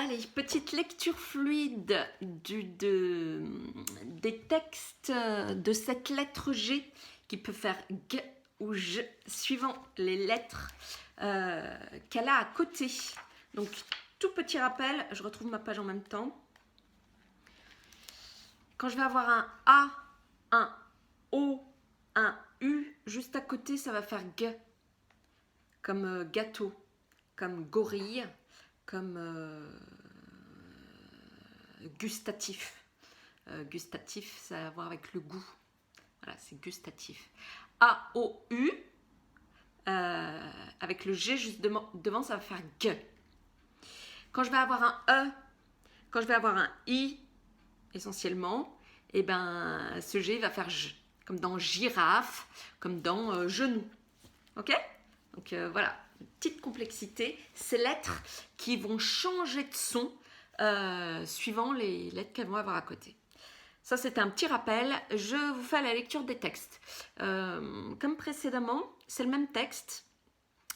Allez, petite lecture fluide des textes de cette lettre G qui peut faire G ou J suivant les lettres qu'elle a à côté. Donc, tout petit rappel, je retrouve ma page en même temps. Quand je vais avoir un A, un O, un U, juste à côté, ça va faire G, comme gâteau, comme gorille, comme gustatif. Gustatif, ça a à voir avec le goût. Voilà, c'est gustatif. A-O-U, avec le G juste devant, ça va faire G. Quand je vais avoir un E, quand je vais avoir un I, essentiellement, et ben, ce G va faire J, comme dans girafe, comme dans genou. Ok? Donc voilà, une petite complexité. Ces lettres qui vont changer de son suivant les lettres qu'elles vont avoir à côté. Ça, c'était un petit rappel. Je vous fais la lecture des textes. Comme précédemment, c'est le même texte,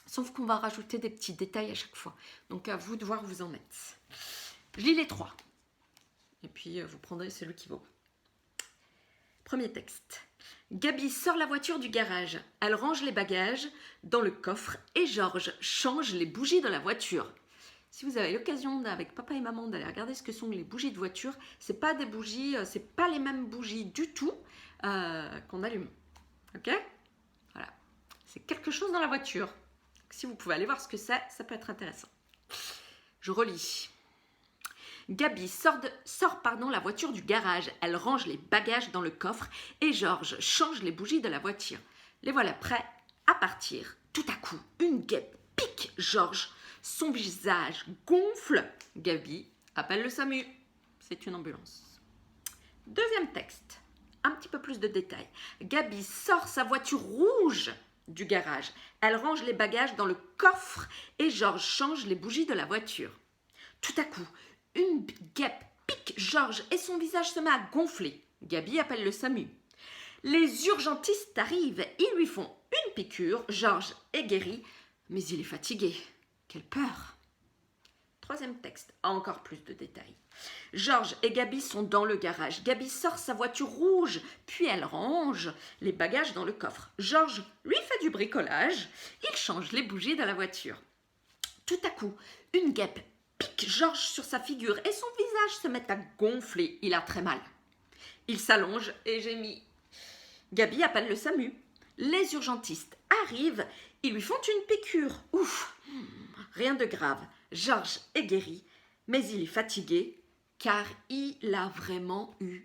sauf qu'on va rajouter des petits détails à chaque fois. Donc, à vous de voir où vous en êtes. Je lis les trois. Et puis, vous prendrez celui qui vaut. Premier texte. Gabi sort la voiture du garage. Elle range les bagages dans le coffre et Georges change les bougies de la voiture. Si vous avez l'occasion avec papa et maman d'aller regarder ce que sont les bougies de voiture, c'est pas des bougies, c'est pas les mêmes bougies du tout qu'on allume. Ok? Voilà. C'est quelque chose dans la voiture. Donc, si vous pouvez aller voir ce que c'est, ça peut être intéressant. Je relis. Gabi sort la voiture du garage. Elle range les bagages dans le coffre et Georges change les bougies de la voiture. Les voilà prêts à partir. Tout à coup, une guêpe pique Georges. Son visage gonfle. Gabi appelle le SAMU. C'est une ambulance. Deuxième texte. Un petit peu plus de détails. Gabi sort sa voiture rouge du garage. Elle range les bagages dans le coffre et Georges change les bougies de la voiture. Tout à coup, une guêpe pique Georges et son visage se met à gonfler. Gabi appelle le SAMU. Les urgentistes arrivent. Ils lui font une piqûre. Georges est guéri, mais il est fatigué. Quelle peur! Troisième texte, encore plus de détails. Georges et Gabi sont dans le garage. Gabi sort sa voiture rouge, puis elle range les bagages dans le coffre. Georges lui fait du bricolage. Il change les bougies de la voiture. Tout à coup, une guêpe pique Georges sur sa figure et son visage se met à gonfler. Il a très mal. Il s'allonge et gémit. Gabi appelle le SAMU. Les urgentistes arrivent. Ils lui font une piqûre. Ouf! Rien de grave. Georges est guéri, mais il est fatigué car il a vraiment eu